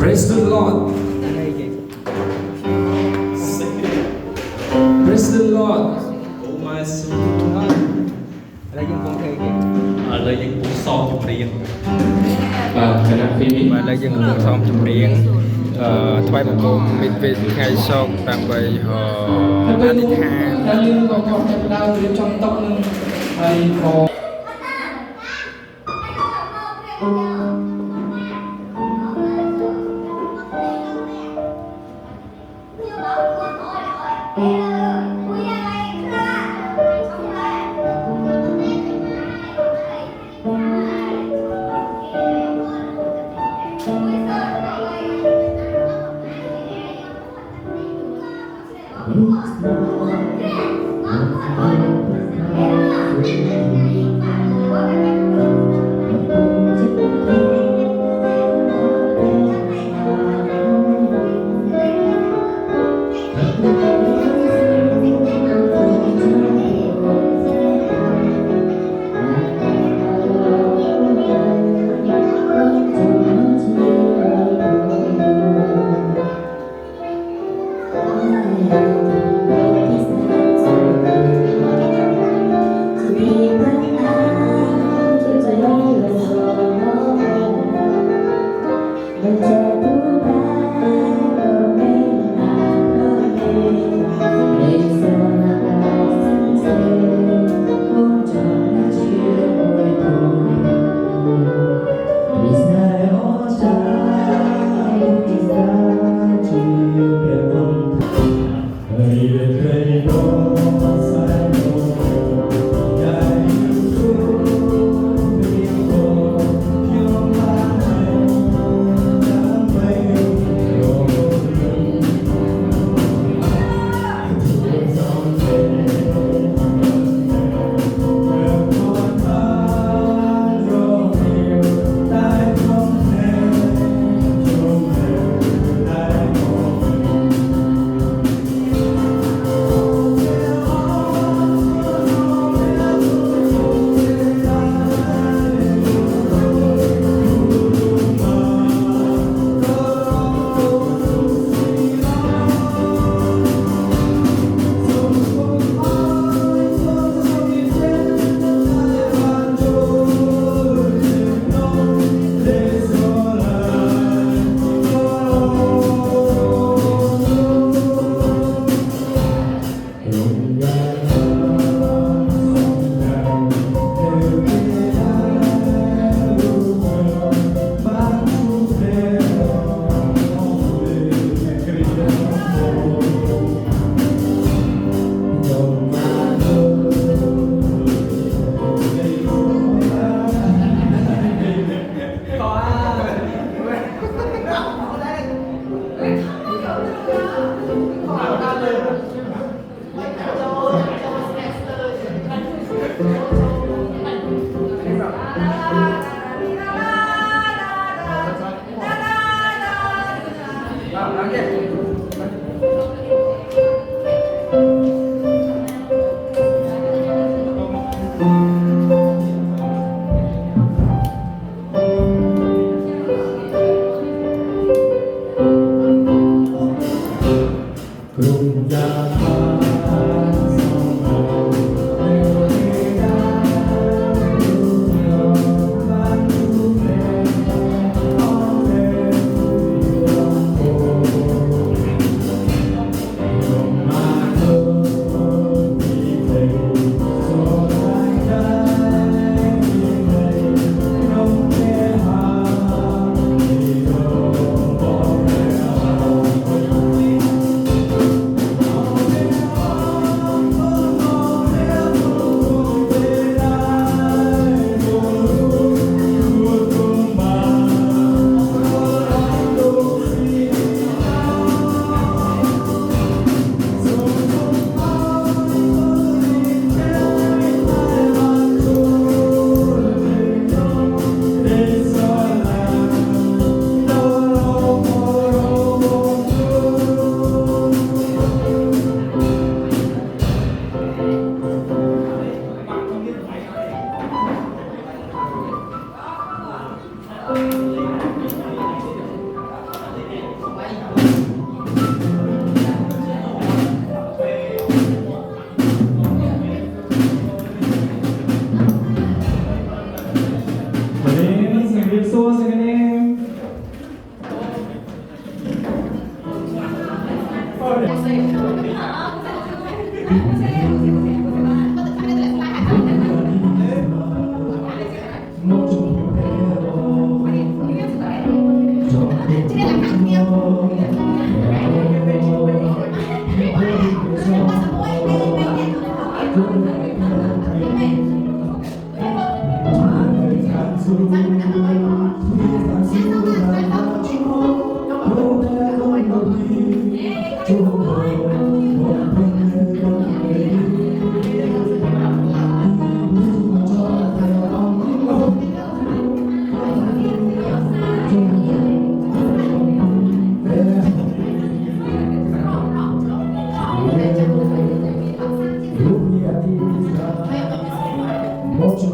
Praise the Lord. Praise the Lord. Oh my soul. Là dân con thề kìa. Là dân cũng son chụp điện. Cái này phim. Và là dân con son chụp điện. Thoại một gồm mình về khai sông đang bày anh đi thang. Nhưng còn còn thật đau đến trong tóc lưng hay có. Thank you.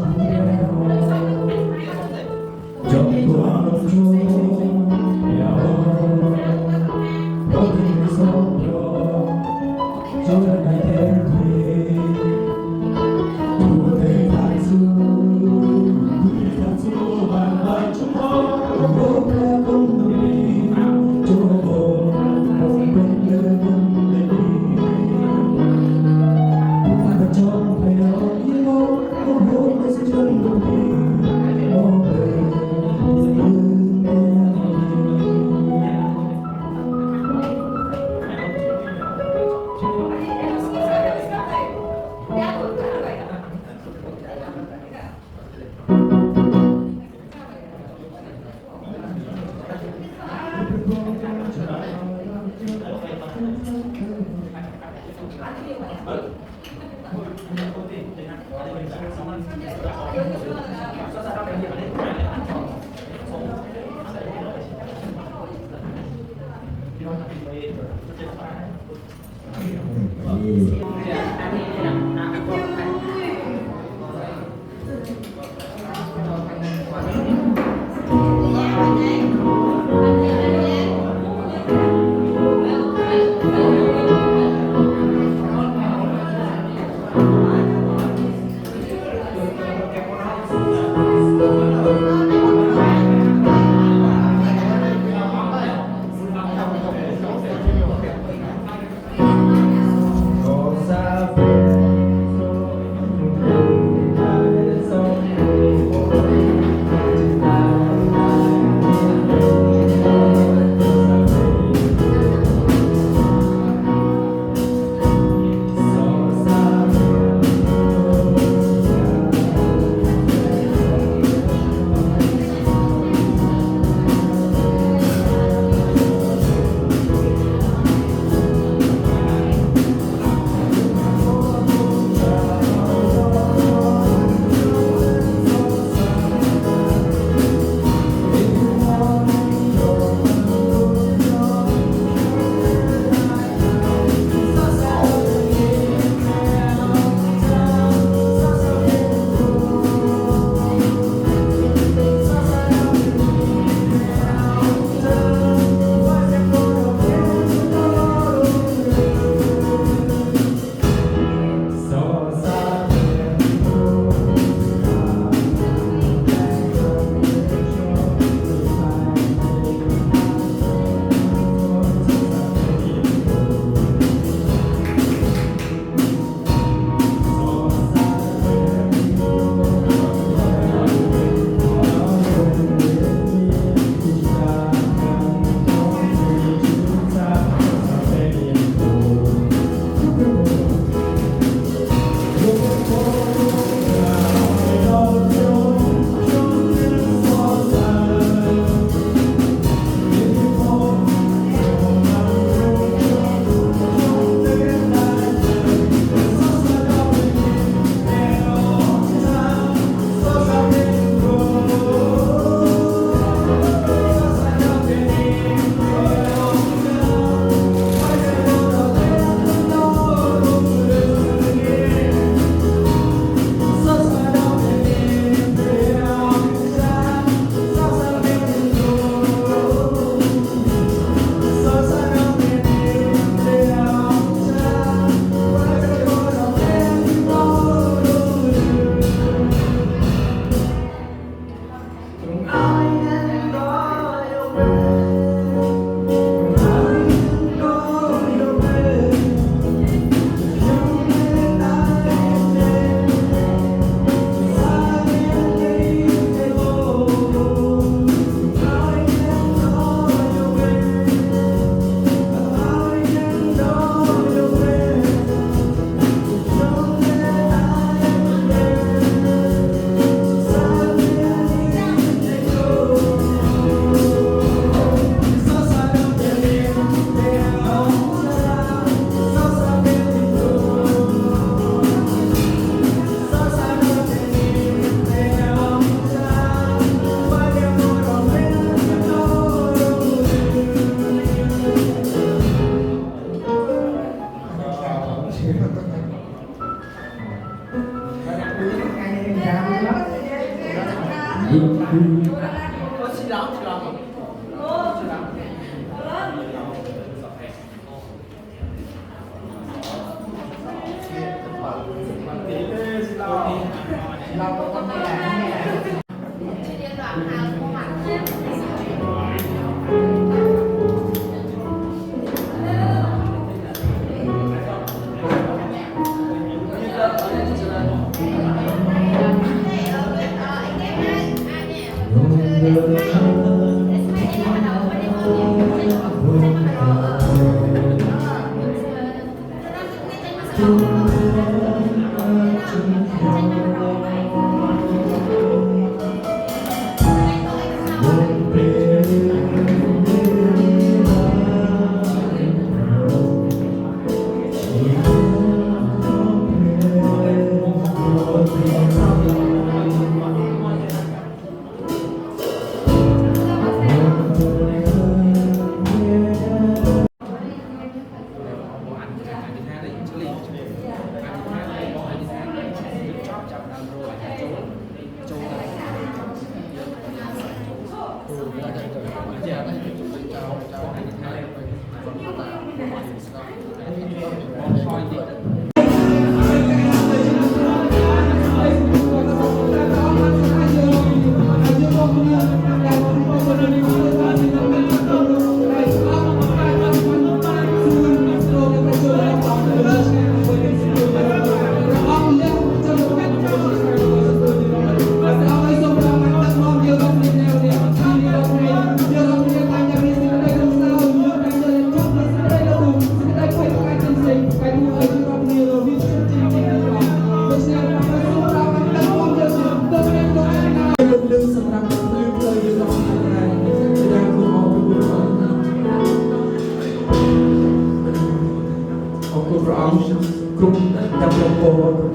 Hãy subscribe cho kênh Ghiền Mì Gõ để không bỏ lỡ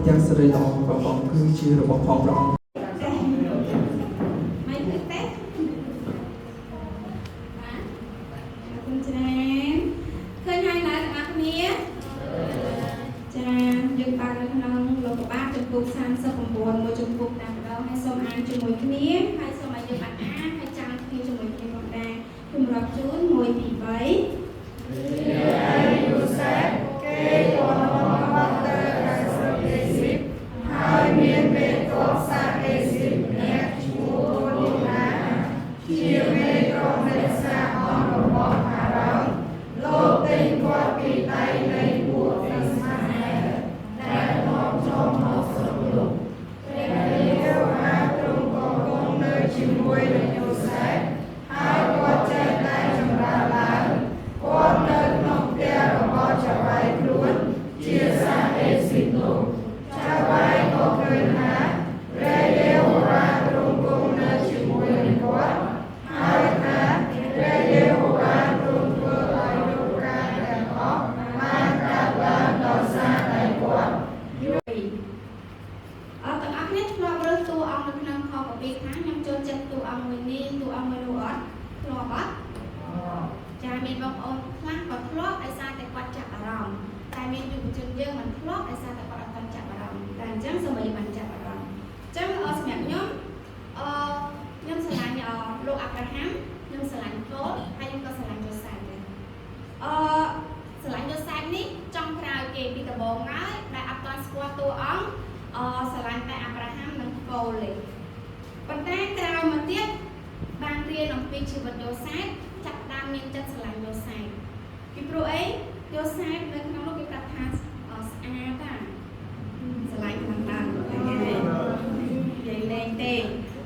ទាំងសេរីល្អរបស់ព្រះអង្គគឺជារបស់ផងព្រះអង្គ ไม่ตื่นเต้นคุณแจนเคยให้นะอาคเนี้ยจะยังบางในขนมโลกบ้านจมปุกสามสมบูรณ์มวยจมปุกดังเราให้สมอันจมวยเนี้ยให้สมัยยังบันอาให้จางที่จมวยเนี้ยของแดงคุณรับจูนมวยตีใบប៉ុន្តែក្រោយមកទៀតបានរៀនអំពីជីវិតយោសែតចាប់តាមមានចិត្តស្រឡាញ់យោសែតពីព្រោះអីយោសែតនៅក្នុងនោះគេប្រាប់ថាស្អាតតាស្រឡាញ់ខ្លាំងណាស់និយាយលេងទេ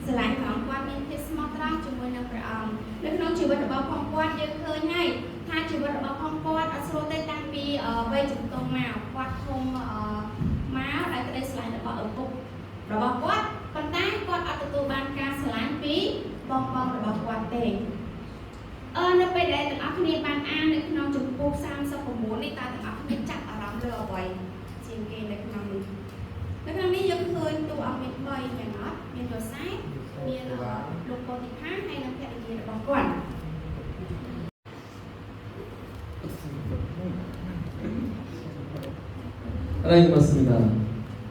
ស្រឡាញ់ផងគាត់មានភាពស្មោះត្រង់ជាមួយនឹងព្រះអង្គនៅក្នុងជីវិតរបស់ផងគាត់យើងឃើញហើយថាជីវិតរបស់ផងគាត់អត់ស្រួលទេតាំងពីវ័យជំទង់មកគាត់ធំមកដោយក្តីស្រឡាញ់របស់ឪពុករបស់គាត់ប៉ុន្តែគាត់អត់ទទួលបានការស្រឡាញ់ពីបងប្អូនរបស់គាត់ទេនៅពេលដែលទាំងអស់គ្នាបានអាននៅក្នុងជំពូក39នេះតើទាំងអស់គ្នាចាប់អារម្មណ៍លើអ្វីជាងគេនៅក្នុងនេះយើងឃើញតួអង្គមាន3យ៉ាងអត់មានយោសែតមានលោកប៉ូទីផាហើយនិងភរិយារបស់គាត់ 하나님 맞습니다.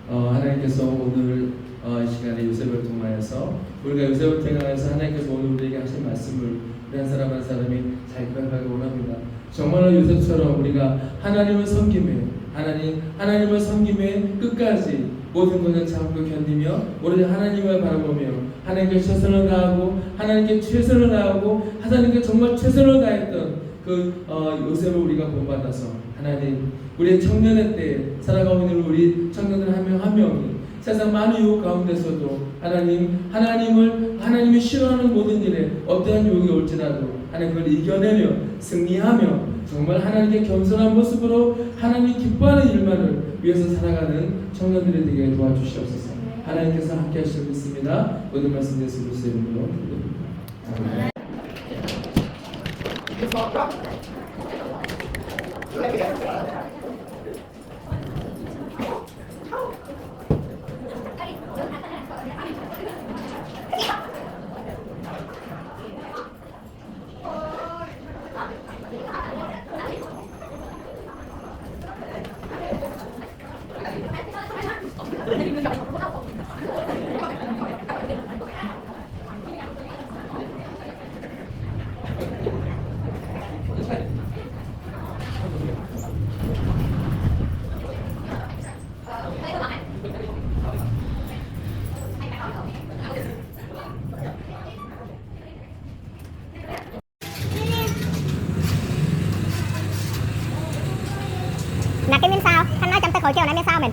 하나님께서 오늘 이 시간에 요셉을 통하여 향하여서 우리가 요새부터 향하여서 하나님께서 오늘 우리에게 하신 말씀을 우리 한 사람 한 사람이 잘 기억하기 원합니다. 정말로 요셉처럼 우리가 하나님을 섬김에 하나님을 섬김에 끝까지 모든 것을 참고 견디며 오로지 하나님을 바라보며 하나님께 최선을 다하고 하나님께 최선을 다하고 하나님께 정말 최선을 다했던 그 요셉을 우리가 본받아서 하나님 우리의 청년의 때에 살아가고 있는 우리 청년들 한 명 한 명이 세상 많은 유혹 가운데서도 하나님이 싫어하는 모든 일에 어떠한 유혹이 올지라도 하나님 그걸 이겨내며 승리하며 정말 하나님께 겸손한 모습으로 하나님 기뻐하는 일만을 위해서 살아가는 청년들이 되게 도와주시옵소서. 하나님께서 함께 하실 수 있습니다. 모든 말씀 예수 그리스도의 이름으로 기도드립니다. Nè cái miếng sao, Thanh nói trong tay khẩu chiều này miếng sao mình